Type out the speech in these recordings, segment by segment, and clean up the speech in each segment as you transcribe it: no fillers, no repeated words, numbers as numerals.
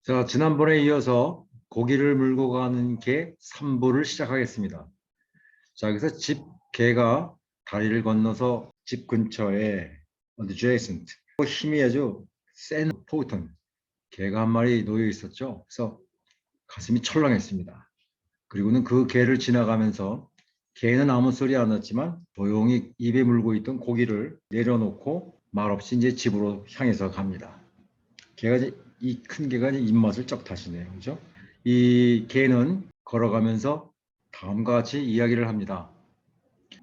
자, 지난번에 이어서 고기를 물고 가는 개 3부를 시작하겠습니다. 자, 그래서 개가 다리를 건너서 집 근처에 adjacent, 힘이 아주 센 포ton, 개가 한 마리 놓여 있었죠. 그래서 가슴이 철렁했습니다. 그리고는 그 개를 지나가면서 개는 아무 소리 안 났지만 조용히 입에 물고 있던 고기를 내려놓고 말없이 이제 집으로 향해서 갑니다. 개가 이제 이 큰 개가 이제 입맛을 쩍 다시네요. 그죠? 이 개는 걸어가면서 다음과 같이 이야기를 합니다.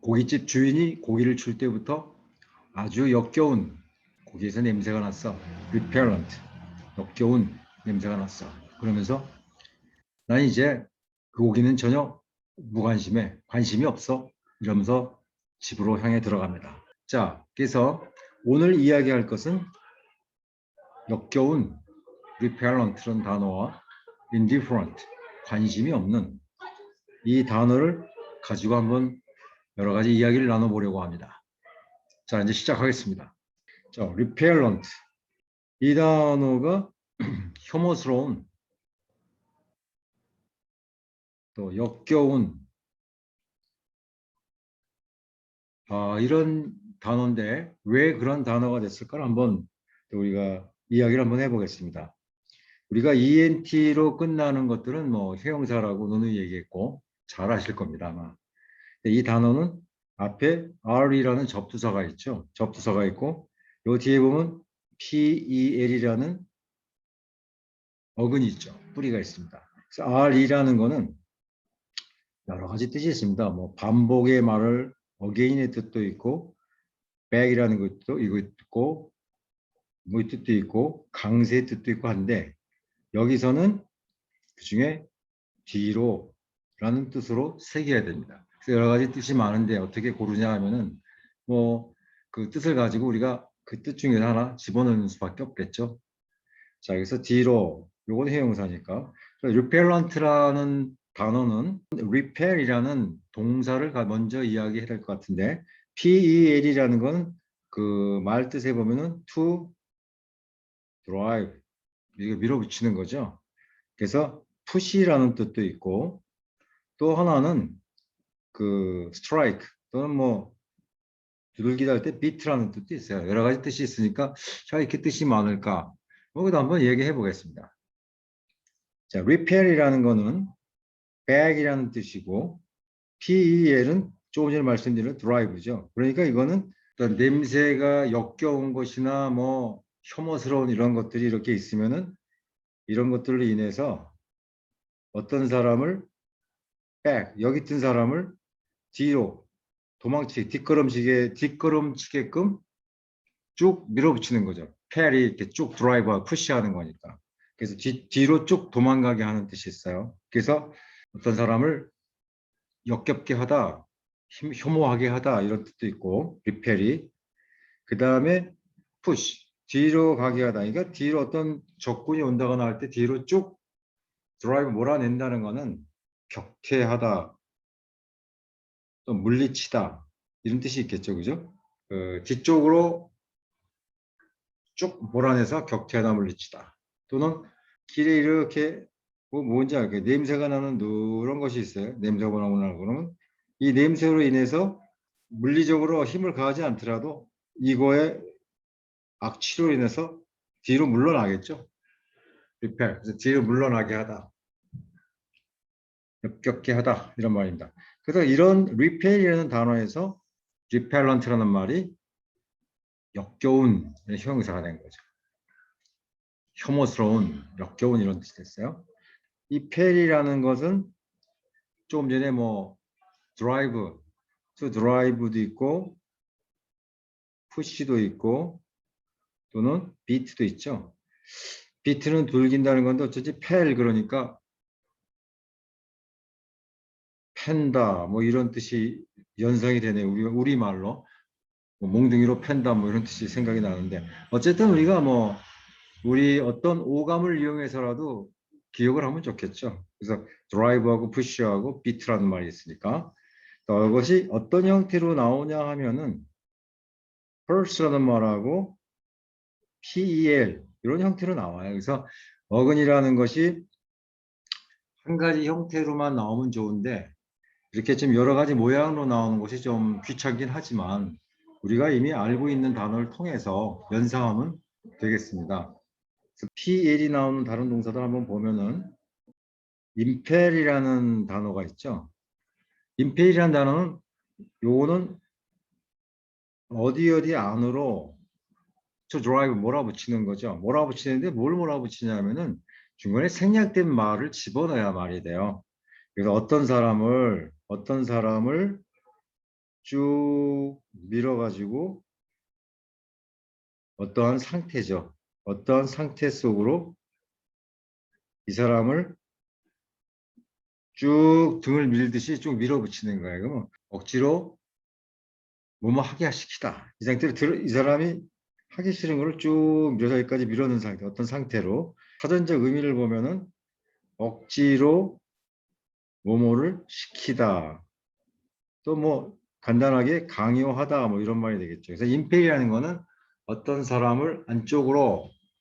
고깃집 주인이 고기를 줄 때부터 아주 역겨운 고기에서 냄새가 났어. repellent. 역겨운 냄새가 났어. 그러면서 난 이제 그 고기는 전혀 무관심해. 관심이 없어. 이러면서 집으로 향해 들어갑니다. 자, 그래서 오늘 이야기할 것은 역겨운 repellent라는 단어와 indifferent, 관심이 없는 이 단어를 가지고 한번 여러 가지 이야기를 나눠보려고 합니다. 자, 이제 시작하겠습니다. 자, repellent. 이 단어가 혐오스러운, 또 역겨운, 이런 단어인데 왜 그런 단어가 됐을까를 한번 우리가 이야기를 한번 해보겠습니다. 우리가 ENT로 끝나는 것들은 뭐 형용사라고 누누이 얘기했고 잘 아실 겁니다, 아마. 이 단어는 앞에 R이라는 접두사가 있죠. 접두사가 있고 요 뒤에 보면 PEL이라는 어근이 있죠. 뿌리가 있습니다. 그래서 R이라는 거는 여러 가지 뜻이 있습니다. 뭐 반복의 말을 again의 뜻도 있고 back이라는 것도 이거 있고 뭐 뜻도 있고 강세의 뜻도 있고 한데 여기서는 그중에 뒤로라는 뜻으로 새겨야 됩니다. 그래서 여러 가지 뜻이 많은데 어떻게 고르냐 하면은 뭐 그 뜻을 가지고 우리가 그 뜻 중에 하나 집어넣는 수밖에 없겠죠. 자, 그래서 뒤로 요건 해용사니까 repellent라는 단어는 repel이라는 동사를 먼저 이야기해야 될 것 같은데 PEL이라는 건 그 말 뜻에 보면은 to drive 이거 밀어붙이는 거죠. 그래서 push라는 뜻도 있고 또 하나는 그 strike 또는 뭐 두들기다 할 때 beat라는 뜻도 있어요. 여러 가지 뜻이 있으니까 자 이렇게 뜻이 많을까? 여기도 한번 얘기해 보겠습니다. 자, repel이라는 거는 bag이라는 뜻이고 PEL은 조금 전에 말씀드린 drive죠. 그러니까 이거는 어떤 냄새가 역겨운 것이나 뭐 혐오스러운 이런 것들이 이렇게 있으면은 이런 것들로 인해서 어떤 사람을 back 여기 뜬 사람을 뒤로 뒷걸음치게끔 쭉 밀어붙이는 거죠. 펠이 이렇게 쭉 드라이브하고 푸시하는 거니까. 그래서 뒤로 쭉 도망가게 하는 뜻이 있어요. 그래서 어떤 사람을 역겹게 하다, 혐오하게 하다 이런 뜻도 있고 리펠이. 그 다음에 푸시, 뒤로 가게 하다. 그러니까 뒤로 어떤 적군이 온다거나 할 때 뒤로 쭉 드라이브 몰아낸다는 거는 격퇴하다, 또 물리치다 이런 뜻이 있겠죠, 그죠? 뒤쪽으로 쭉 몰아내서 격퇴하다 물리치다. 또는 길에 이렇게 뭐 뭔지 알게 냄새가 나는 누런 것이 있어요. 냄새가 나고 그러면 이 냄새로 인해서 물리적으로 힘을 가하지 않더라도 이거에 악취로 인해서 뒤로 물러나겠죠. 리펠. 그래서 뒤로 물러나게 하다. 역겹게 하다. 이런 말입니다. 그래서 이런 repel이라는 단어에서 repellent라는 말이 역겨운 형용사가 된 거죠. 혐오스러운, 역겨운 이런 뜻이 됐어요. 이 펠이라는 것은 조금 전에 뭐 드라이브, to drive도 있고 푸시도 있고 또는 비트도 있죠. 비트는 돌긴다는 건데 어쩌지 펠 그러니까 팬다 뭐 이런 뜻이 연상이 되네요. 우리 말로 뭐 몽둥이로 팬다 뭐 이런 뜻이 생각이 나는데 어쨌든 우리가 뭐 우리 어떤 오감을 이용해서라도 기억을 하면 좋겠죠. 그래서 드라이브하고 푸시하고 비트라는 말이 있으니까 이것이 어떤 형태로 나오냐 하면은 pulse라는 말하고 PEL 이런 형태로 나와요. 그래서 어근이라는 것이 한 가지 형태로만 나오면 좋은데 이렇게 좀 여러 가지 모양으로 나오는 것이 좀 귀찮긴 하지만 우리가 이미 알고 있는 단어를 통해서 연상하면 되겠습니다. PL이 나오는 다른 동사들 한번 보면은 impel이라는 단어가 있죠. impel이라는 단어는 요거는 어디 안으로 to drive 몰아붙이는 거죠. 몰아붙이는데 뭘 몰아붙이냐면은 중간에 생략된 말을 집어넣어야 말이 돼요. 그래서 어떤 사람을 쭉 밀어가지고 어떠한 상태죠. 어떠한 상태 속으로 이 사람을 쭉 등을 밀듯이 쭉 밀어붙이는 거예요. 그러면 억지로 뭐뭐 하게 시키다. 이 상태로 이 사람이 하기 싫은 거를 쭉 묘사기까지 밀어넣은 상태, 어떤 상태로 사전적 의미를 보면은 억지로 뭐뭐를 시키다. 또 뭐 간단하게 강요하다 뭐 이런 말이 되겠죠. 그래서 임페이라는 거는 어떤 사람을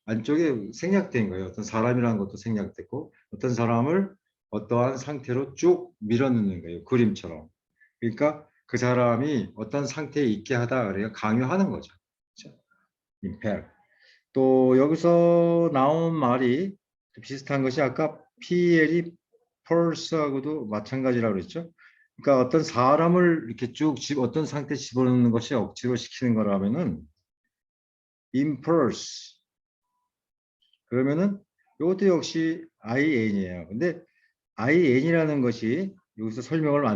안쪽에 생략된 거예요. 어떤 사람이라는 것도 생략됐고 어떤 사람을 어떠한 상태로 쭉 밀어넣는 거예요. 그림처럼. 그러니까 그 사람이 어떤 상태에 있게 하다 그래요. 강요하는 거죠. 그렇죠? 임페. 또 여기서 나온 말이 비슷한 것이 아까 PL이 펄스하고도 마찬가지라고 그랬죠. 그러니까 어떤 사람을 이렇게 쭉 어떤 상태에 집어넣는 것이 억지로 시키는 거라면은 impulse 그러면은 이것도 역시 IN이에요. 근데 IN이라는 것이 여기서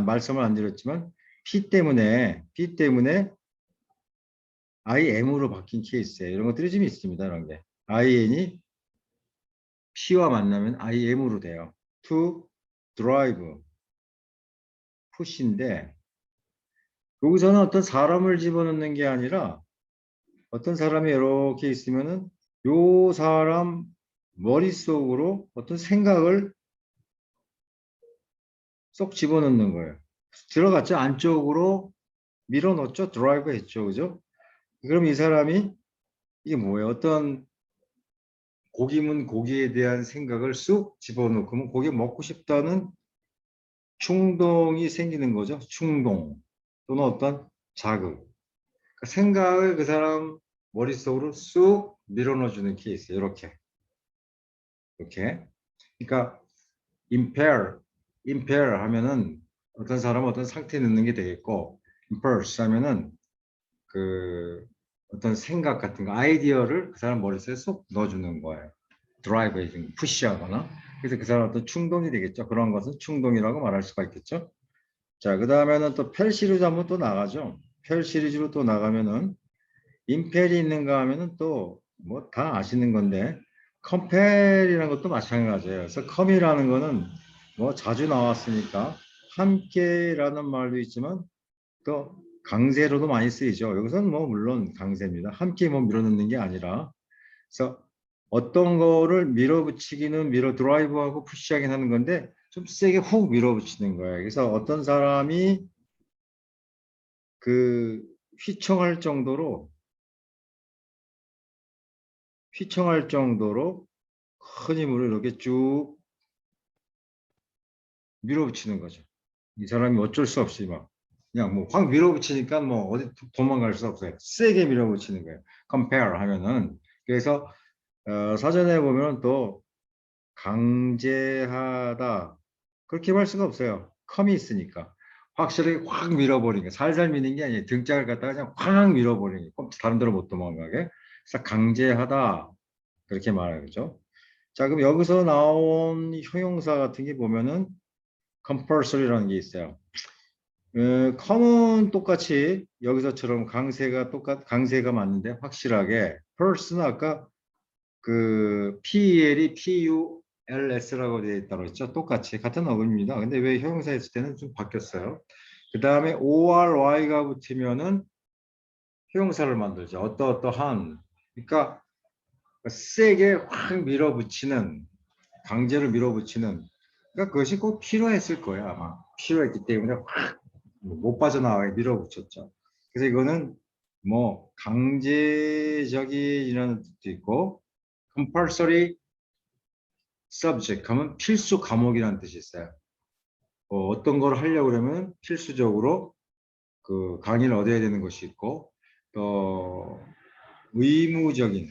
말씀을 안 드렸지만 P 때문에 IM으로 바뀐 케이스예요. 이런 것들이 좀 있습니다. 이런 게 IN이 P와 만나면 IM으로 돼요. To drive, push인데 여기서는 어떤 사람을 집어넣는 게 아니라 어떤 사람이 이렇게 있으면은 요 사람 머릿속으로 어떤 생각을 쏙 집어넣는 거예요. 들어갔죠? 안쪽으로 밀어넣죠? 드라이브 했죠. 그죠? 그럼 이 사람이 이게 뭐예요? 어떤 고기면 고기에 대한 생각을 쑥 집어넣고 고기 먹고 싶다는 충동이 생기는 거죠. 충동 또는 어떤 자극. 그러니까 생각을 그 사람 머릿속으로 쑥 밀어넣어주는 케이스. 이렇게. 그러니까 impair 하면은 어떤 사람은 어떤 상태에 넣는 게 되겠고 impulse 하면은 그 어떤 생각 같은 거 아이디어를 그 사람 머릿속에 쏙 넣어주는 거예요. 드라이브 해주는 푸시하거나 그래서 그 사람 어떤 충동이 되겠죠. 그런 것은 충동이라고 말할 수가 있겠죠. 자, 그 다음에는 또 펠 시리즈 한번 또 나가죠. 펠 시리즈로 또 나가면은 임펠이 있는가 하면은 또 뭐 다 아시는 건데 컴펠이라는 것도 마찬가지예요. 그래서 컴이라는 거는 뭐 자주 나왔으니까 함께라는 말도 있지만 또 강제로도 많이 쓰이죠. 여기서는 뭐 물론 강제입니다. 함께 뭐 밀어넣는 게 아니라 그래서 어떤 거를 밀어붙이기는 드라이브하고 푸시하긴 하는 건데 좀 세게 훅 밀어붙이는 거예요. 그래서 어떤 사람이 그 휘청할 정도로 큰 힘으로 이렇게 쭉 밀어붙이는 거죠. 이 사람이 어쩔 수 없이 막 그냥 뭐 확 밀어붙이니까 뭐 어디 도망갈 수 없어요. 세게 밀어붙이는 거예요. compare 하면은 그래서 사전에 보면 또 강제하다 그렇게 할 수가 없어요. 컴이 있으니까 확실히 확 밀어버리는 게 살살 미는 게 아니에요. 등짝을 갖다가 그냥 확 밀어버리는 게 다른 데로 못 도망가게. 그래서 강제하다 그렇게 말하죠. 자, 그럼 여기서 나온 형용사 같은 게 보면은 compulsory라는 게 있어요. come은 똑같이 여기서처럼 강세가 맞는데 확실하게 pulse는 아까 그 PEL이 PULS라고 되어 있다고 했죠. 똑같이 같은 어근입니다. 근데 왜 형용사 했을 때는 좀 바뀌었어요. 그 다음에 ORY가 붙으면은 형용사를 만들죠. 어떠한 그러니까 세게 확 밀어붙이는 강제로 밀어붙이는 그러니까 그것이 꼭 필요했을 거예요 아마 필요했기 때문에 확 못 빠져나가게 밀어붙였죠. 그래서 이거는 뭐 강제적이라는 뜻도 있고 compulsory subject 하면 필수 과목이라는 뜻이 있어요. 어떤 걸 하려고 그러면 필수적으로 그 강의를 얻어야 되는 것이 있고, 또 의무적인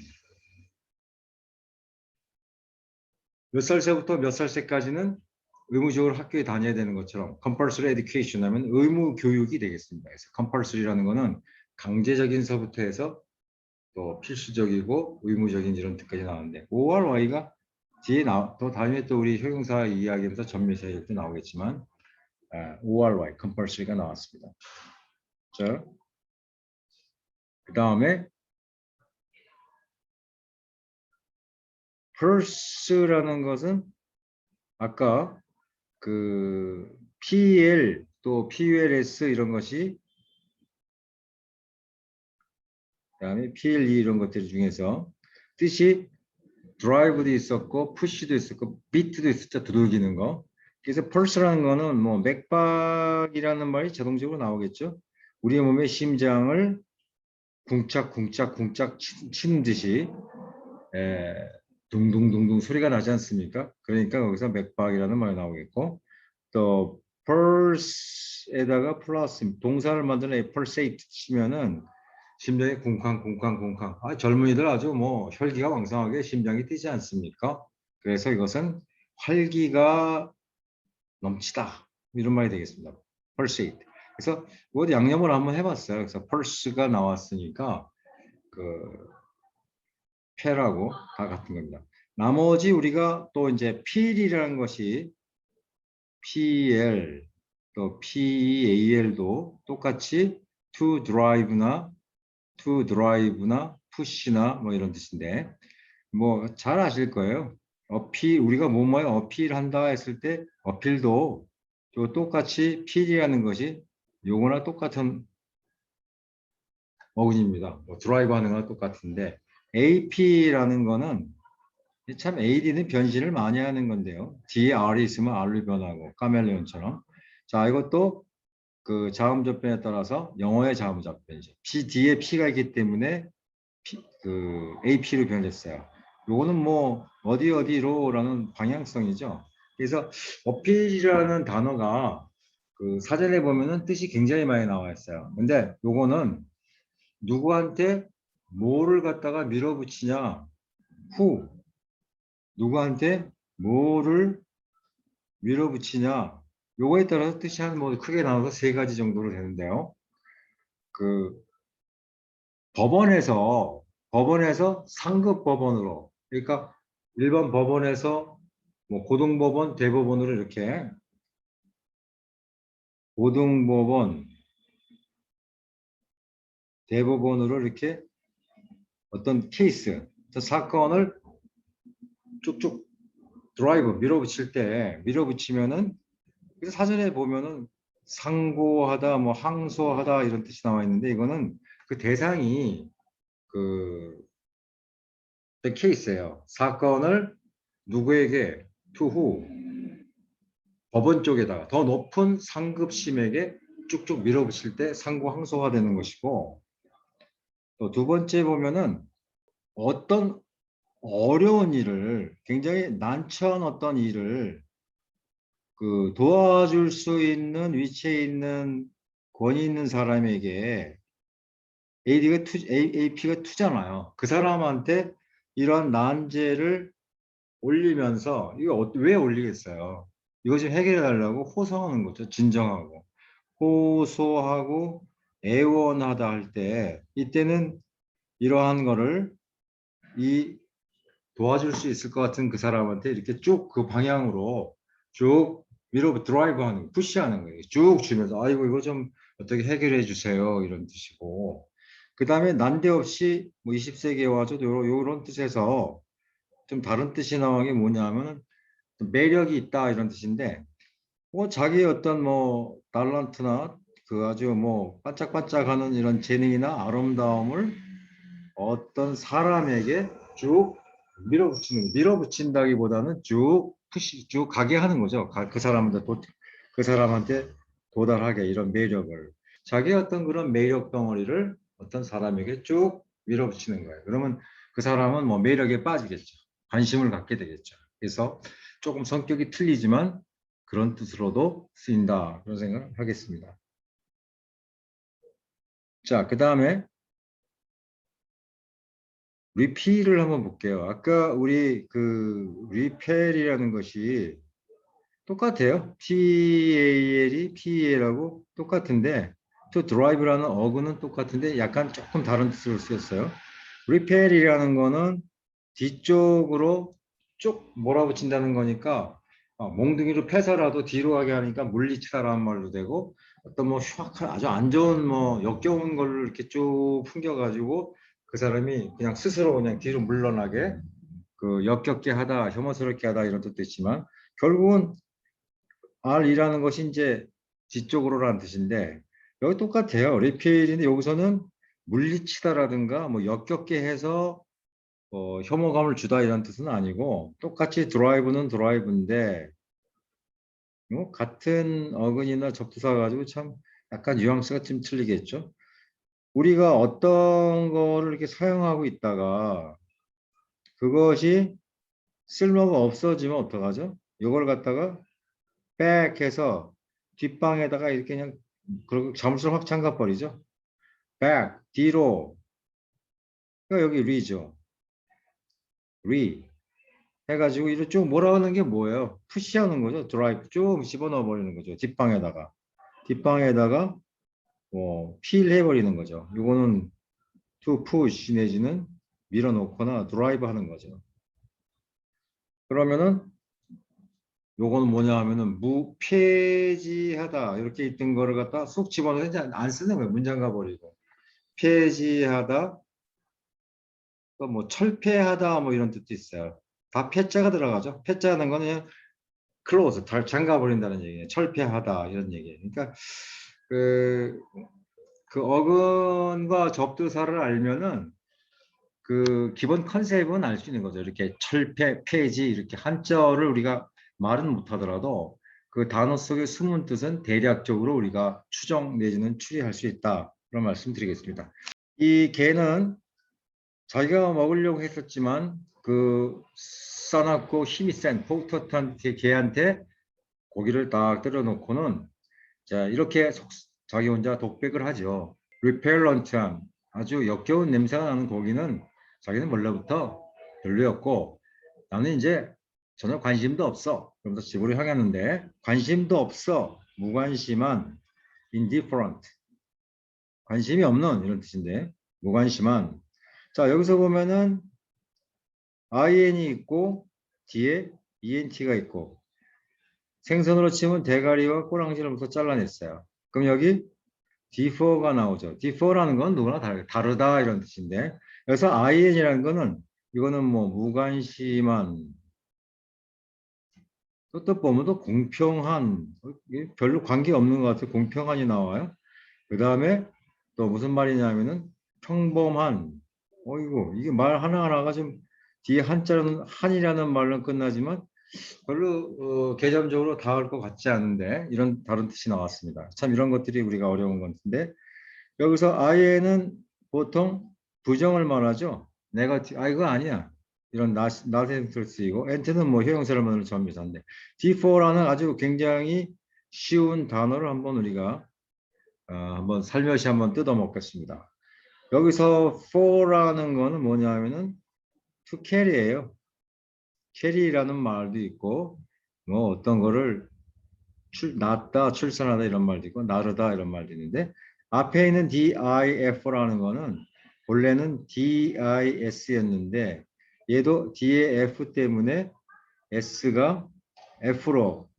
몇 살서부터 몇 살때까지는 의무적으로 학교에 다녀야 되는 것처럼 compulsory education 하면 의무 교육이 되겠습니다. 그래서 compulsory라는 거는 강제적인서부터 해서 또 필수적이고 의무적인 이런 뜻까지 나오는데 ORY가 뒤에 또 다음에 또 우리 효용사 이야기하면서 전미사 이렇게 나오겠지만 ORY compulsory가 나왔습니다. 자, 그 다음에 purse라는 것은 아까 그 PL 또 PULS 이런 것이 그다음에 PLE 이런 것들 중에서 뜻이 drive도 있었고 push도 있었고 beat도 있었죠. 두들기는 거. 그래서 pulse라는 거는 뭐 맥박이라는 말이 자동적으로 나오겠죠. 우리의 몸의 심장을 쿵짝쿵짝쿵짝 치는 듯이 둥둥둥둥 소리가 나지 않습니까? 그러니까 거기서 맥박이라는 말이 나오겠고 또 pulse에다가 플러스 동사를 만드는 pulsate 치면은 심장이 쿵쾅쿵쾅쿵쾅. 젊은이들 아주 뭐 혈기가 왕성하게 심장이 뛰지 않습니까? 그래서 이것은 활기가 넘치다 이런 말이 되겠습니다. pulsate. 그래서 이거 양념을 한번 해봤어요. 그래서 pulse가 나왔으니까 그 패라고 다 같은 겁니다. 나머지 우리가 또 이제 필이라는 것이 PL 또 PEAL도 똑같이 to drive나 push나 뭐 이런 뜻인데 뭐 잘 아실 거예요. 어필 우리가 뭐뭐에 어필한다 했을 때 어필도 또 똑같이 필이라는 것이 요거나 똑같은 어근입니다. 뭐 드라이브 하는 거나 똑같은데 AP라는 거는 참 AD는 변신을 많이 하는 건데요. 뒤에 R이 있으면 R로 변하고 카멜레온처럼. 자, 이것도 그 자음 접변에 따라서 영어의 자음 접변이죠. P 뒤에 P가 있기 때문에 그 AP로 변했어요. 요거는 뭐 어디로라는 방향성이죠. 그래서 어필이라는 단어가 그 사전에 보면은 뜻이 굉장히 많이 나와 있어요. 근데 요거는 누구한테 뭐를 갖다가 밀어붙이냐, 후, 누구한테 뭐를 밀어붙이냐, 요거에 따라서 뜻이 한 뭐 크게 나눠서 세 가지 정도로 되는데요. 그 법원에서 상급 법원으로, 그러니까 일반 법원에서 뭐 고등법원, 대법원으로 이렇게 고등법원, 대법원으로 이렇게 어떤 케이스, 사건을 쭉쭉 드라이브 밀어붙이면은 그래서 사전에 보면은 상고하다, 뭐 항소하다 이런 뜻이 나와 있는데 이거는 그 대상이 그 케이스예요. 사건을 누구에게 투후 법원 쪽에다가 더 높은 상급심에게 쭉쭉 밀어붙일 때 상고 항소가 되는 것이고 또 두 번째 보면은 어떤 어려운 일을 굉장히 난처한 어떤 일을 그 도와줄 수 있는 위치에 있는 권위 있는 사람에게 AP가 투잖아요. 그 사람한테 이런 난제를 올리면서 이거 왜 올리겠어요? 이거 좀 해결해 달라고 호소하는 거죠. 진정하고 호소하고 애원하다 할 때 이때는 이러한 거를 이 도와줄 수 있을 것 같은 그 사람한테 이렇게 쭉 그 방향으로 쭉 밀어 드라이브하는 푸시하는 거예요. 쭉 주면서 아이고 이거 좀 어떻게 해결해 주세요 이런 뜻이고 그 다음에 난데없이 뭐 20세기에 와서 요런 뜻에서 좀 다른 뜻이 나온 게 뭐냐면 매력이 있다 이런 뜻인데 뭐 자기의 어떤 뭐 달란트나 그 아주 뭐 반짝반짝하는 이런 재능이나 아름다움을 어떤 사람에게 쭉 밀어붙인다기보다는 쭉 가게 하는 거죠. 그 사람한테 도달하게 이런 매력을 자기 어떤 그런 매력 덩어리를 어떤 사람에게 쭉 밀어붙이는 거예요. 그러면 그 사람은 뭐 매력에 빠지겠죠. 관심을 갖게 되겠죠. 그래서 조금 성격이 틀리지만 그런 뜻으로도 쓰인다. 그런 생각을 하겠습니다. 자, 그 다음에 repeat를 한번 볼게요. 아까 우리 그 repel이라는 것이 똑같아요. PAL이 PEL하고 똑같은데 to drive라는 어근은 똑같은데 약간 조금 다른 뜻으로 쓰였어요. repel이라는 거는 뒤쪽으로 쭉 몰아붙인다는 거니까 몽둥이로 패서라도 뒤로 가게 하니까 물리치다라는 말도 되고 어떤 뭐 흉악한 아주 안 좋은 뭐 역겨운 걸로 이렇게 쭉 풍겨가지고 그 사람이 그냥 스스로 그냥 뒤로 물러나게 그 역겹게 하다 혐오스럽게 하다 이런 뜻도 있지만 결국은 R이라는 것이 이제 뒤쪽으로라는 뜻인데 여기 똑같아요. 리필인데 여기서는 물리치다라든가 뭐 역겹게 해서 혐오감을 주다 이런 뜻은 아니고 똑같이 드라이브는 드라이브인데 같은 어근이나 접두사 가지고 참 약간 뉘앙스가 좀 틀리겠죠. 우리가 어떤 거를 이렇게 사용하고 있다가 그것이 쓸모가 없어지면 어떡하죠? 이걸 갖다가 백 해서 뒷방에다가 이렇게 그냥 그리고 잠수를 확 잠가 버리죠. back 뒤로 그러니까 여기 re죠. re 해가지고 이렇게 쭉 몰아가는 게 뭐예요? 푸시하는 거죠. 드라이브 쭉 집어넣어 버리는 거죠. 뒷방에다가 필 해버리는 거죠. 이거는 to push 내지는 밀어놓거나 드라이브 하는 거죠. 그러면은 요거는 뭐냐 하면은 무폐지하다 이렇게 있던 거를 갖다 쏙 집어넣어서 이제 안 쓰는 거예요. 문장 가버리고 폐지하다 뭐 철폐하다 뭐 이런 뜻도 있어요. 다 폐자가 들어가죠. 폐자는 거는 그냥 close, 다 잠가버린다는 얘기예요. 철폐하다 이런 얘기예요. 그러니까 그, 그 어근과 접두사를 알면은 그 기본 컨셉은 알 수 있는 거죠. 이렇게 철폐, 폐지 이렇게 한자어를 우리가 말은 못하더라도 그 단어 속의 숨은 뜻은 대략적으로 우리가 추정 내지는 추리할 수 있다. 그런 말씀 드리겠습니다. 이 개는 자기가 먹으려고 했었지만 그 싸납고 힘이 센 포토탄 개한테 고기를 딱 때려놓고는 자 이렇게 자기 혼자 독백을 하죠. 리펠런트한 아주 역겨운 냄새가 나는 고기는 자기는 원래부터 별로였고 나는 이제 전혀 관심도 없어. 그러면서 집으로 향했는데 관심도 없어. 무관심한 indifferent 관심이 없는 이런 뜻인데 무관심한 자 여기서 보면은 IN이 있고 뒤에 ENT가 있고 생선으로 치면 대가리와 꼬랑지를 잘라냈어요. 그럼 여기 differ가 나오죠. differ라는 건 누구나 다르다 이런 뜻인데 여기서 IN이라는 거는 이거는 뭐 무관심한 또 보면 또 공평한 별로 관계 없는 것 같아요. 공평한이 나와요. 그 다음에 또 무슨 말이냐면은 평범한 어이구 이게 말 하나하나가 좀 뒤에 한자는 한이라는 말로 끝나지만 별로 개념적으로 닿을 것 같지 않은데 이런 다른 뜻이 나왔습니다. 참 이런 것들이 우리가 어려운 건데 여기서 아예는 보통 부정을 말하죠. 내가 이거 아니야. 이런 나센스를 쓰이고 엔트는 뭐 형용사를 만드는 전미사인데 D4라는 아주 굉장히 쉬운 단어를 한번 우리가 한번 살며시 한번 뜯어 먹겠습니다. 여기서 for라는 거는 뭐냐면은 to carry예요. carry라는 말도 있고 뭐 어떤 거를 낳다, 출산하다 이런 말도 있고 나르다 이런 말도 있는데 앞에 있는 DIF라는 거는 원래는 DIS였는데 얘도 뒤에 F 때문에 S가 F로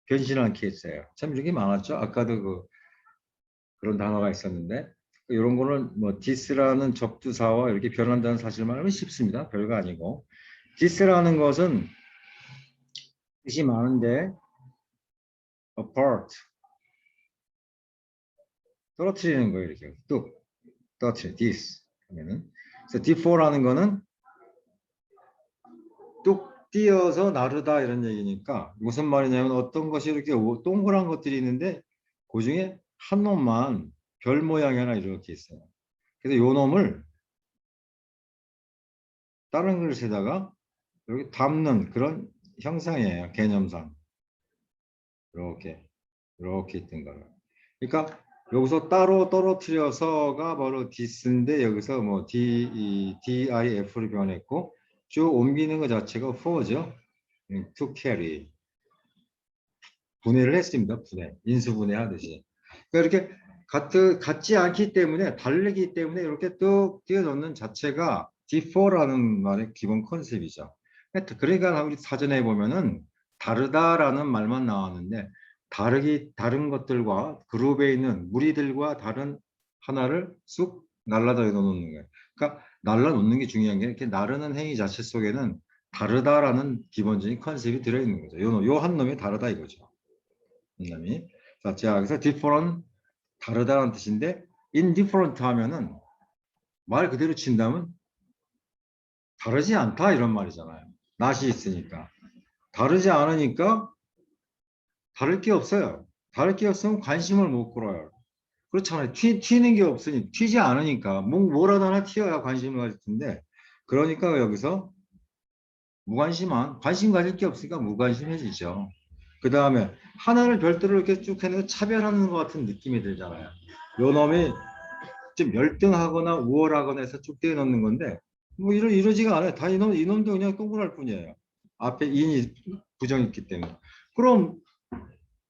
변신한 케이스예요. 참 이렇게 많았죠. 아까도 그런 단어가 있었는데 이런 거는 뭐 this라는 접두사와 이렇게 변한다는 사실만 알면 쉽습니다. 별거 아니고 this라는 것은 뜻이 많은데 apart 떨어뜨리는 거예요. 이렇게 뚝 떨어뜨려 this 하면은 그래서 D4라는 거는 뚝 띄어서 나르다 이런 얘기니까 무슨 말이냐면 어떤 것이 이렇게 동그란 것들이 있는데 그 중에 한 놈만 별 모양이 하나 이렇게 있어요. 그래서 요 놈을 다른 그릇에다가 이렇게 담는 그런 형상이에요. 개념상. 이렇게 있던 거예요. 그러니까 여기서 따로 떨어뜨려서가 바로 this인데 여기서 뭐 dif를 변했고 쭉 옮기는 것 자체가 for죠. to carry. 분해를 했습니다. 분해. 인수분해 하듯이. 그러니까 이렇게 같지 않기 때문에 다르기 때문에 이렇게 뚝 띄워놓는 자체가 differ라는 말의 기본 컨셉이죠. 그러니까 우리 사전에 보면은 다르다라는 말만 나왔는데 다른 것들과 그룹에 있는 무리들과 다른 하나를 쑥 날라다 놓는 거예요. 그러니까 날라놓는 게 중요한 게 이렇게 나르는 행위 자체 속에는 다르다라는 기본적인 컨셉이 들어있는 거죠. 요 한 놈이 다르다 이거죠. 놈이. 자, 여기서 different 다르다라는 뜻인데 indifferent 하면은 말 그대로 친다면 다르지 않다 이런 말이잖아요. 낫이 있으니까. 다르지 않으니까 다를 게 없어요. 다를 게 없으면 관심을 못 끌어요. 그렇잖아요. 튀는 게 없으니 튀지 않으니까 뭐라도 하나 튀어야 관심을 가질 텐데 그러니까 여기서 무관심한 관심 가질 게 없으니까 무관심해지죠. 그 다음에 하나를 별도로 이렇게 쭉 해내서 차별하는 것 같은 느낌이 들잖아요. 요 놈이 좀 열등하거나 우월하거나 해서 쭉 떼어놓는 건데 뭐 이러지가 않아요. 다 이놈도 그냥 동그랄 뿐이에요. 앞에 인이 부정있기 때문에. 그럼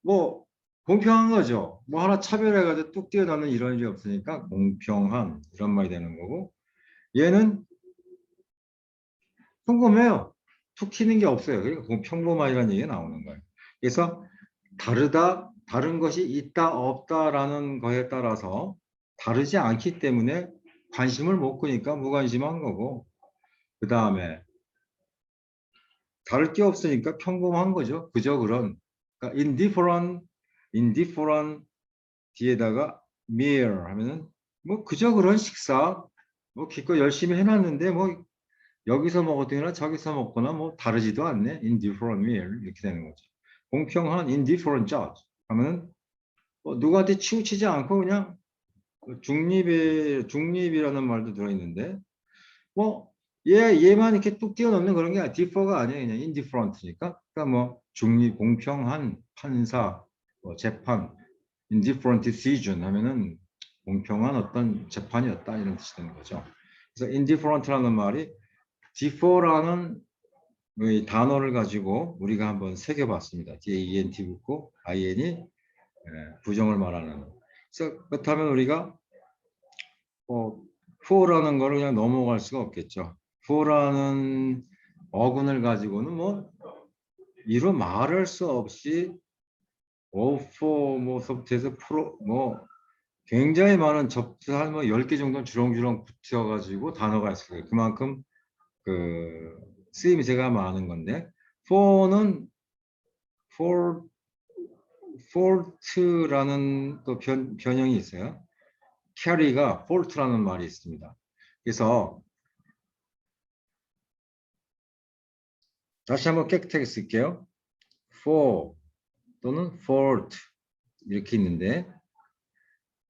뭐 공평한 거죠. 뭐 하나 차별해가지고 뚝 떼어놓는 이런 일이 없으니까 공평한 이런 말이 되는 거고 얘는 평범해요. 툭 튀는 게 없어요. 그러니까 평범하이라는 얘기가 나오는 거예요. 그래서 다른 것이 있다, 없다라는 거에 따라서 다르지 않기 때문에 관심을 못 끄니까 무관심한 거고, 그 다음에 다를 게 없으니까 평범한 거죠. 그저 그런. 그러니까 indifferent 뒤에다가 mere 하면은 뭐 그저 그런 식사, 뭐 기껏 열심히 해놨는데 뭐 여기서 먹었거나 저기서 먹거나 뭐 다르지도 않네. indifferent meal 이렇게 되는 거죠. 공평한 indifferent judge 하면은 뭐 누구한테 치우치지 않고 그냥 중립이라는 말도 들어있는데 뭐 얘만 이렇게 뚝 띄워놓는 그런 게 아니라 differ가 아니에요. 그냥 indifferent니까. 그러니까 뭐 중립, 공평한 판사, 뭐 재판, indifferent decision 하면은 공평한 어떤 재판이었다 이런 뜻이 되는 거죠. 그래서 indifferent라는 말이 differ라는 이 단어를 가지고 우리가 한번 새겨봤습니다. 뒤에 ent 붙고 in이 부정을 말하는. 그래서 그렇다면 우리가 for라는 거를 그냥 넘어갈 수가 없겠죠. for라는 어근을 가지고는 뭐 이루 말할 수 없이 for 뭐부터 해서 프로 뭐 굉장히 많은 한 뭐 10개 정도 주렁주렁 붙여가지고 단어가 있어요. 그만큼 그 쓰임이 제가 많은 건데 for는 for fault라는 또 변형이 있어요. carry가 fault라는 말이 있습니다. 그래서 다시 한번 깨끗하게 쓸게요. for 또는 fault 이렇게 있는데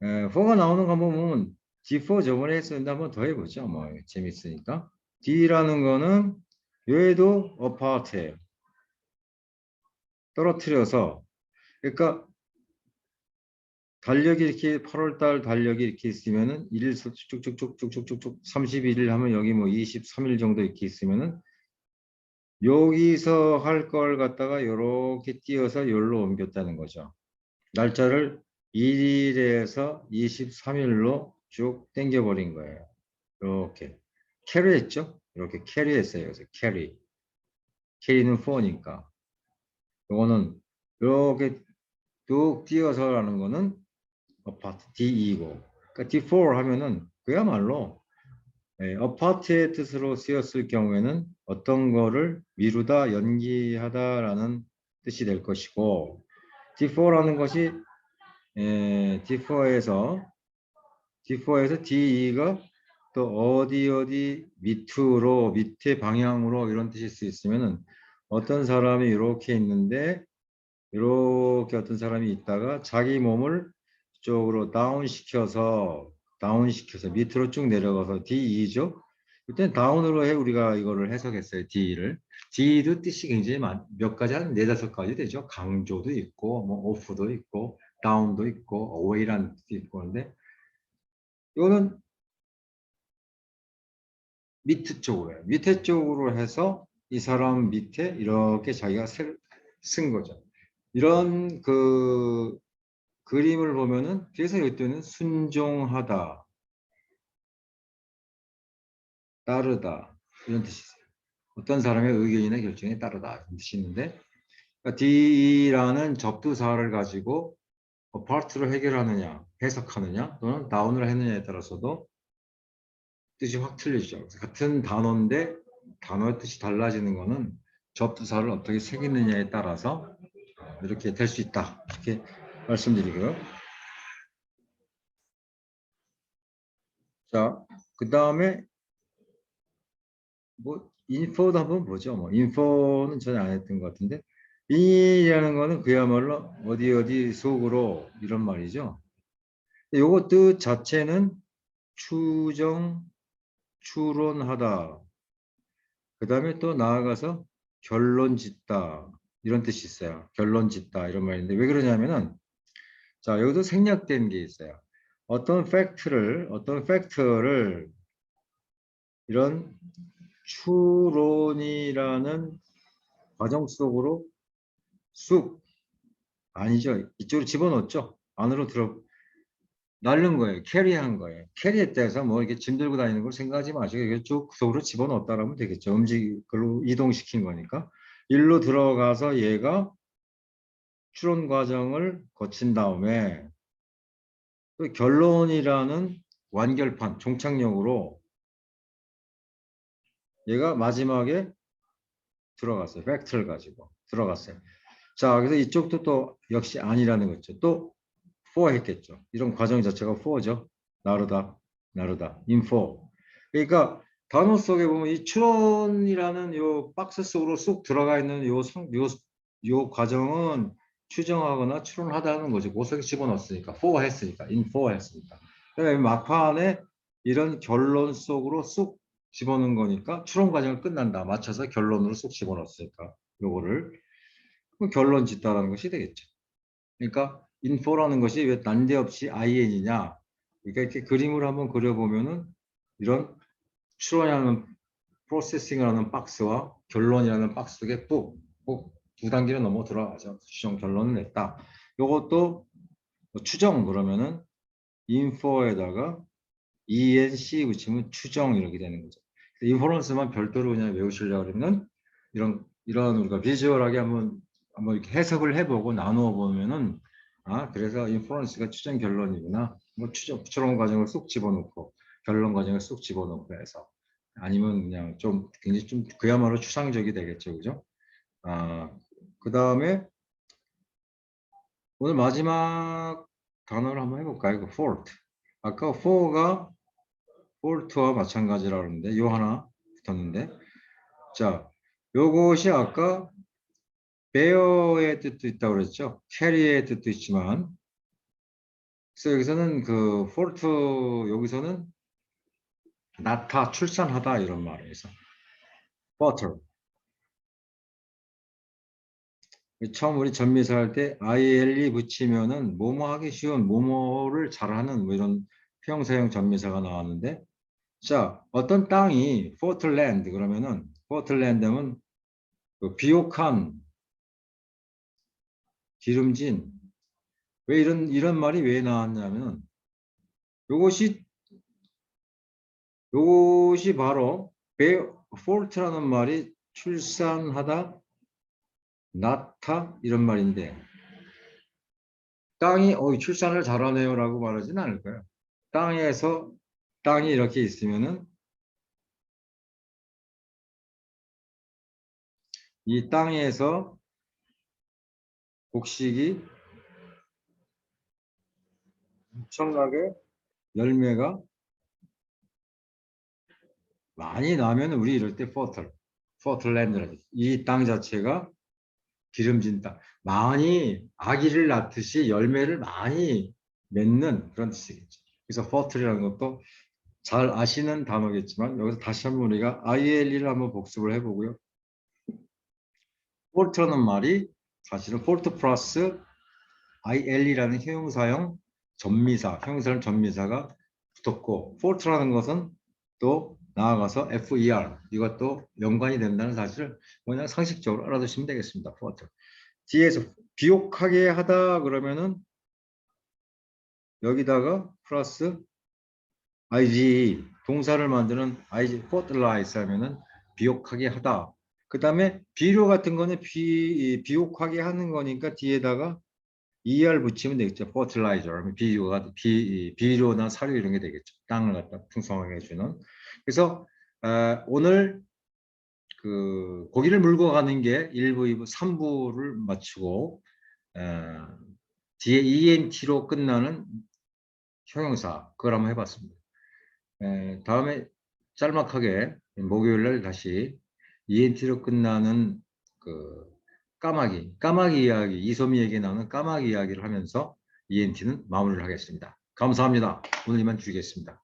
for가 나오는 거 한번 보면 D4 저번에 했었는데 한번 더 해보죠. 뭐 재밌으니까. D라는 거는 얘도 apart예요. 떨어뜨려서 그러니까 달력이 이렇게 8월달 달력이 이렇게 있으면은 1일서 쭉쭉쭉쭉쭉쭉 31일 하면 여기 뭐 23일 정도 이렇게 있으면은 여기서 할 걸 갖다가 이렇게 띄어서 여기로 옮겼다는 거죠. 날짜를 1일에서 23일로 쭉 당겨버린 거예요. 이렇게 캐리했죠? 이렇게 캐리했어요. 그래서 캐리는 4니까 이거는 이렇게 쭉 띄어서라는 거는 아파트 D2고 그러니까 D4 하면은 그야말로 아파트의 뜻으로 쓰였을 경우에는 어떤 거를 미루다 연기하다라는 뜻이 될 것이고 D4라는 것이 D4에서 D2가 또 어디 밑에 방향으로 이런 뜻일 수 있으면은 어떤 사람이 이렇게 있는데 이렇게 어떤 사람이 있다가 자기 몸을 이쪽으로 다운시켜서 밑으로 쭉 내려가서 D2죠. 그때는 다운으로 해 우리가 이거를 해석했어요. D를. D도 뜻이 굉장히 몇 가지 한 네다섯 가지 되죠. 강조도 있고 뭐 오프도 있고 다운도 있고 어웨이라는 뜻도 있고 그런데 이거는 밑에 쪽으로 해요. 밑에 쪽으로 해서 이 사람 밑에 이렇게 자기가 쓴 거죠. 이런 그 그림을 보면은 그래서 이때는 순종하다, 따르다 이런 뜻이 있어요. 어떤 사람의 의견이나 결정에 따르다 이런 뜻이 있는데 그러니까 D라는 접두사를 가지고 파트를 해결하느냐, 해석하느냐 또는 다운을 했느냐에 따라서도 뜻이 확 틀리죠. 그래서 같은 단어인데 단어의 뜻이 달라지는 거는 접두사를 어떻게 새기느냐에 따라서 이렇게 될 수 있다. 이렇게 말씀드리고요. 자, 그 다음에 뭐 인포도 한번 보죠. 뭐 인포는 전혀 안 했던 것 같은데 인이라는 거는 그야말로 어디 어디 속으로 이런 말이죠. 요거 뜻 자체는 추정, 추론하다. 그 다음에 또 나아가서 결론 짓다. 이런 뜻이 있어요. 결론 짓다. 이런 말인데 왜 그러냐면은 자, 여기도 생략된 게 있어요. 어떤 팩트를 이런 추론이라는 과정 속으로 쑥 아니죠. 이쪽으로 집어넣었죠. 안으로 날른 거예요. 캐리한 거예요. 캐리했다 해서 뭐 이렇게 짐 들고 다니는 걸 생각하지 마시고 이게 쭉 속으로 집어넣었다라면 되겠죠. 그걸로 이동시킨 거니까. 일로 들어가서 얘가 추론 과정을 거친 다음에 또 결론이라는 완결판, 종착역으로 얘가 마지막에 들어갔어요. 팩트를 가지고 들어갔어요. 자, 그래서 이쪽도 또 역시 아니라는 거죠. 또 for 했겠죠. 이런 과정 자체가 for죠. 나르다, info. 그러니까 단어 속에 보면 이 추론이라는 요 박스 속으로 쏙 들어가 있는 요 과정은 추정하거나 추론하다는 거죠. 그 속에 집어넣었으니까, for 했으니까, info 했으니까. 그다음에 막판에 이런 결론 속으로 쏙 집어넣은 거니까 추론 과정을 끝난다. 맞춰서 결론으로 쏙 집어넣었으니까 요거를 그럼 결론 짓다라는 것이 되겠죠. 그러니까 info라는 것이 왜 난데없이 in이냐? 그러니까 이렇게 그림을 한번 그려보면은 이런 추론이라는 프로세싱을 하는 박스와 결론이라는 박스 속에 꼭두 단계를 넘어 들어가죠. 추정 결론을 냈다. 이것도 추정 그러면은 info에다가 enc 붙이면 추정 이렇게 되는 거죠. 인퍼런스만 별도로 그냥 외우시려고 그러면 이런 우리가 비주얼하게 한번 이렇게 해석을 해보고 나누어 보면은 그래서 인퍼런스가 추정 결론이구나. 뭐 추론 과정을 쏙 집어넣고 결론 과정을 쏙 집어넣고 해서 아니면 그냥 좀 굉장히 좀 그야말로 추상적이 되겠죠, 그죠? 아, 그 다음에 오늘 마지막 단어를 한번 해볼까요? 그 fault. 아까 for가 fault와 마찬가지라고 하는데 요 하나 붙었는데 자, 요것이 아까 bear의 뜻도 있다고 그랬죠. carry의 뜻도 있지만 그래서 여기서는 그 fault 여기서는 낳다, 출산하다 이런 말이에요. butter. 처음 우리 전미사 할 때 ILE 붙이면은 뭐뭐 하기 쉬운 뭐뭐를 잘하는 뭐 이런 형사형 전미사가 나왔는데 자 어떤 땅이 fertile land 그러면은 fertile land면 그 비옥한 기름진 왜 이런 말이 왜 나왔냐면 요것이 요것이 바로 fault라는 말이 출산하다 낳다 이런 말인데 땅이 출산을 잘하네요라고 말하지는 않을 거예요. 땅에서 땅이 이렇게 있으면은 이 땅에서 곡식이 엄청나게 열매가 많이 나면 우리 이럴 때 fertile 이땅 자체가 기름진 땅 많이 아기를 낳듯이 열매를 많이 맺는 그런 뜻이겠죠. 그래서 fertile이라는 것도 잘 아시는 단어겠지만 여기서 다시 한번 우리가 ILE를 한번 복습을 해보고요. 폴트라는 말이 사실은 폴트 플러스 ILE라는 형용사형 전미사, 형용사는 전미사가 붙었고 폴트라는 것은 또 나아가서 FER 이것도 연관이 된다는 사실을 그냥 상식적으로 알아두시면 되겠습니다. 폴트. 뒤에서 비옥하게 하다 그러면은 여기다가 플러스 IG 동사를 만드는 IG fertilize 하면은 비옥하게 하다. 그 다음에 비료 같은 거는 비옥하게 하는 거니까 뒤에다가 ER 붙이면 되겠죠. fertilizer 비료나 사료 이런 게 되겠죠. 땅을 갖다 풍성하게 해주는. 그래서 오늘 그 고기를 물고 가는 게 1부, 2부, 3부를 마치고 뒤에 ENT로 끝나는 형용사 그걸 한번 해봤습니다. 다음에 짤막하게 목요일 날 다시 ENT로 끝나는 그 까마귀 이야기, 이소미에게 나오는 까마귀 이야기를 하면서 ENT는 마무리를 하겠습니다. 감사합니다. 오늘 이만 드리겠습니다.